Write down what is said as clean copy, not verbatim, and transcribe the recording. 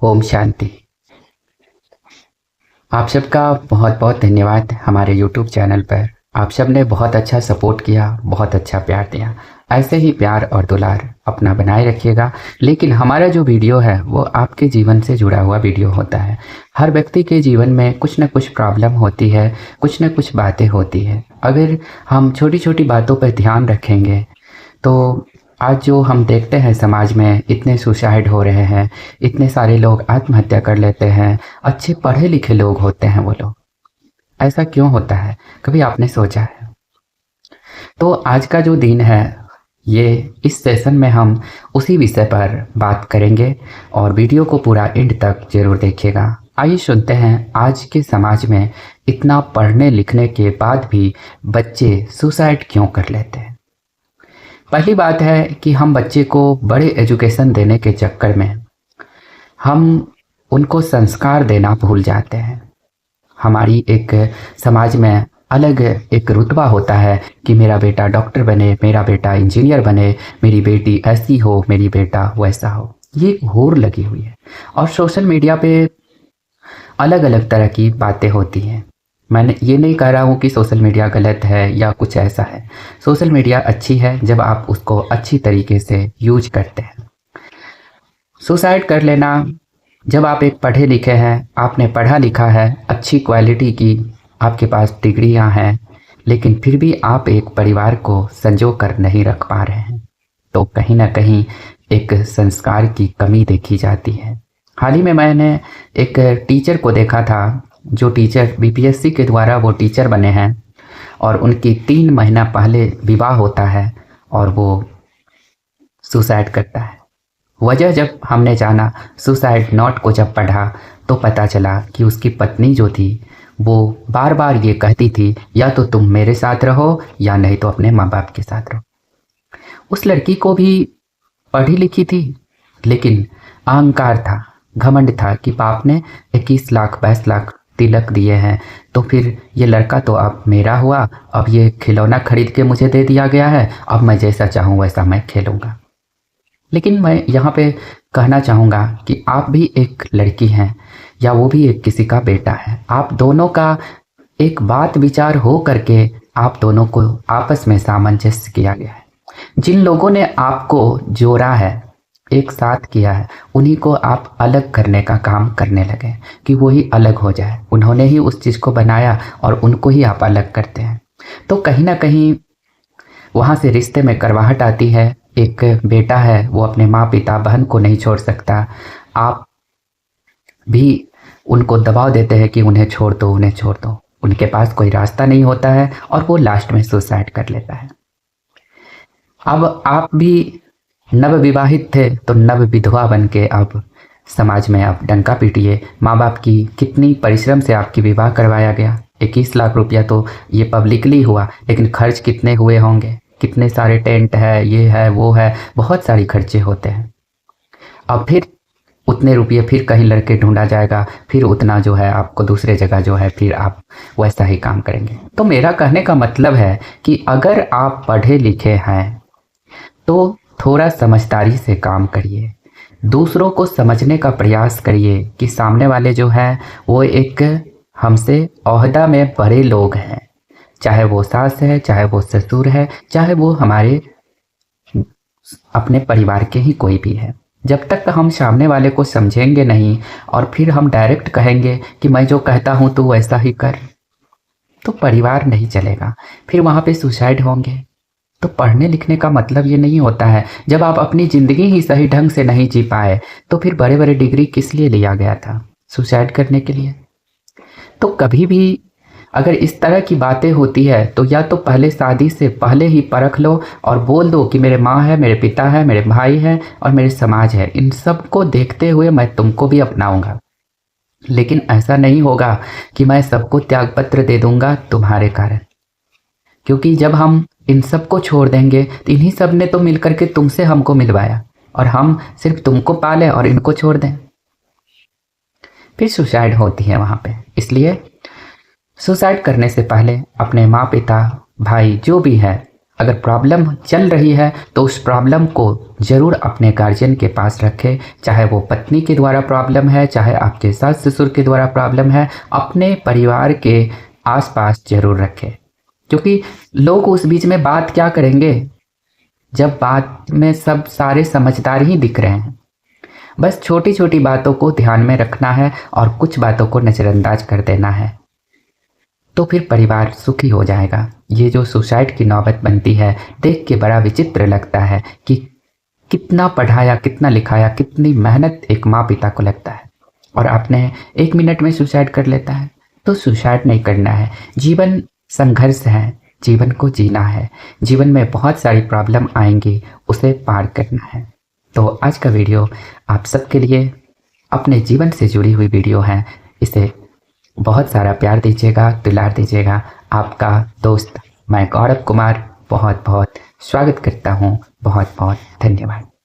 ओम शांति। आप सबका बहुत बहुत धन्यवाद हमारे YouTube चैनल पर। आप सब ने बहुत अच्छा सपोर्ट किया, बहुत अच्छा प्यार दिया। ऐसे ही प्यार और दुलार अपना बनाए रखिएगा। लेकिन हमारा जो वीडियो है वो आपके जीवन से जुड़ा हुआ वीडियो होता है। हर व्यक्ति के जीवन में कुछ न कुछ प्रॉब्लम होती है, कुछ न कुछ बातें होती है। अगर हम छोटी छोटी बातों पर ध्यान रखेंगे तो आज जो हम देखते हैं समाज में इतने सुसाइड हो रहे हैं, इतने सारे लोग आत्महत्या कर लेते हैं, अच्छे पढ़े लिखे लोग होते हैं वो लोग। ऐसा क्यों होता है? कभी आपने सोचा है? तो आज का जो दिन है ये इस सेशन में हम उसी विषय पर बात करेंगे और वीडियो को पूरा एंड तक जरूर देखिएगा। आइए सुनते हैं आज के समाज में इतना पढ़ने लिखने के बाद भी बच्चे सुसाइड क्यों कर लेते हैं। पहली बात है कि हम बच्चे को बड़े एजुकेशन देने के चक्कर में हम उनको संस्कार देना भूल जाते हैं। हमारी एक समाज में अलग एक रुतबा होता है कि मेरा बेटा डॉक्टर बने, मेरा बेटा इंजीनियर बने, मेरी बेटी ऐसी हो, मेरी बेटा वैसा हो। ये होड़ लगी हुई है और सोशल मीडिया पे अलग अलग तरह की बातें होती हैं। मैंने ये नहीं कह रहा हूँ कि सोशल मीडिया गलत है या कुछ ऐसा है। सोशल मीडिया अच्छी है जब आप उसको अच्छी तरीके से यूज करते हैं। सुसाइड कर लेना, जब आप एक पढ़े लिखे हैं, आपने पढ़ा लिखा है, अच्छी क्वालिटी की आपके पास डिग्रियां हैं, लेकिन फिर भी आप एक परिवार को संजो कर नहीं रख पा रहे हैं, तो कहीं ना कहीं एक संस्कार की कमी देखी जाती है। हाल ही में मैंने एक टीचर को देखा था, जो टीचर बीपीएससी के द्वारा वो टीचर बने हैं और उनकी 3 महीना पहले विवाह होता है और वो सुसाइड करता है। वजह जब हमने जाना, सुसाइड नोट को जब पढ़ा तो पता चला कि उसकी पत्नी जो थी वो बार बार ये कहती थी, या तो तुम मेरे साथ रहो या नहीं तो अपने माँ बाप के साथ रहो। उस लड़की को भी पढ़ी लिखी थी, लेकिन अहंकार था, घमंड था कि बाप ने 21 लाख 22 लाख तिलक दिए हैं, तो फिर ये लड़का तो अब मेरा हुआ, अब ये खिलौना खरीद के मुझे दे दिया गया है, अब मैं जैसा चाहूँ वैसा मैं खेलूँगा। लेकिन मैं यहाँ पे कहना चाहूँगा कि आप भी एक लड़की हैं या वो भी एक किसी का बेटा है। आप दोनों का एक बात विचार हो करके आप दोनों को आपस में सामंजस्य किया गया है। जिन लोगों ने आपको जोड़ा है, एक साथ किया है, उन्हीं को आप अलग करने का काम करने लगे कि वो ही अलग हो जाए। उन्होंने ही उस चीज़ को बनाया और उनको ही आप अलग करते हैं। तो कहीं ना कहीं वहाँ से रिश्ते में करवाहट आती है। एक बेटा है, वो अपने माँ पिता बहन को नहीं छोड़ सकता। आप भी उनको दबाव देते हैं कि उन्हें छोड़ दो, उन्हें छोड़ दो। उनके पास कोई रास्ता नहीं होता है और वो लास्ट में सुसाइड कर लेता है। अब आप भी नवविवाहित थे तो नव विधवा बन के अब समाज में आप डंका पीटिए। माँ बाप की कितनी परिश्रम से आपकी विवाह करवाया गया। 21 लाख रुपया तो ये पब्लिकली हुआ, लेकिन खर्च कितने हुए होंगे? कितने सारे टेंट है, ये है वो है, बहुत सारी खर्चे होते हैं। अब फिर उतने रुपये फिर कहीं लड़के ढूंढा जाएगा, फिर उतना जो है आपको दूसरे जगह जो है फिर आप वैसा ही काम करेंगे। तो मेरा कहने का मतलब है कि अगर आप पढ़े लिखे हैं तो थोड़ा समझदारी से काम करिए, दूसरों को समझने का प्रयास करिए कि सामने वाले जो हैं वो एक हमसे ओहदा में बड़े लोग हैं, चाहे वो सास है, चाहे वो ससुर है, चाहे वो हमारे अपने परिवार के ही कोई भी है। जब तक हम सामने वाले को समझेंगे नहीं और फिर हम डायरेक्ट कहेंगे कि मैं जो कहता हूँ तो वैसा ही कर, तो परिवार नहीं चलेगा, फिर वहाँ पे सुसाइड होंगे। तो पढ़ने लिखने का मतलब ये नहीं होता है। जब आप अपनी ज़िंदगी ही सही ढंग से नहीं जी पाए तो फिर बड़े बड़े डिग्री किस लिए लिया गया था? सुसाइड करने के लिए। तो कभी भी अगर इस तरह की बातें होती है तो या तो पहले शादी से पहले ही परख लो और बोल दो कि मेरे माँ है, मेरे पिता है, मेरे भाई है और मेरे समाज है, इन सब को देखते हुए मैं तुमको भी अपनाऊंगा। लेकिन ऐसा नहीं होगा कि मैं सबको त्यागपत्र दे दूंगा तुम्हारे कारण, क्योंकि जब हम इन सब को छोड़ देंगे तो इन्हीं सब ने तो मिलकर के तुमसे हमको मिलवाया और हम सिर्फ तुमको पाले और इनको छोड़ दें, फिर सुसाइड होती है वहाँ पे। इसलिए सुसाइड करने से पहले अपने माँ पिता भाई जो भी है अगर प्रॉब्लम चल रही है तो उस प्रॉब्लम को ज़रूर अपने गार्जियन के पास रखें, चाहे वो पत्नी के द्वारा प्रॉब्लम है, चाहे आपके सास ससुर के द्वारा प्रॉब्लम है, अपने परिवार के आसपास ज़रूर रखें। क्योंकि लोग उस बीच में बात क्या करेंगे जब बात में सब सारे समझदार ही दिख रहे हैं। बस छोटी छोटी बातों को ध्यान में रखना है और कुछ बातों को नज़रअंदाज कर देना है, तो फिर परिवार सुखी हो जाएगा। ये जो सुसाइड की नौबत बनती है देख के बड़ा विचित्र लगता है कि कितना पढ़ाया, कितना लिखाया, कितनी मेहनत एक माँ पिता को लगता है, और आपने 1 मिनट में सुसाइड कर लेता है। तो सुसाइड नहीं करना है। जीवन संघर्ष है, जीवन को जीना है। जीवन में बहुत सारी प्रॉब्लम आएंगी, उसे पार करना है। तो आज का वीडियो आप सबके लिए अपने जीवन से जुड़ी हुई वीडियो है। इसे बहुत सारा प्यार दीजिएगा, दुलार दीजिएगा। आपका दोस्त मैं गौरव कुमार बहुत बहुत स्वागत करता हूँ। बहुत बहुत धन्यवाद।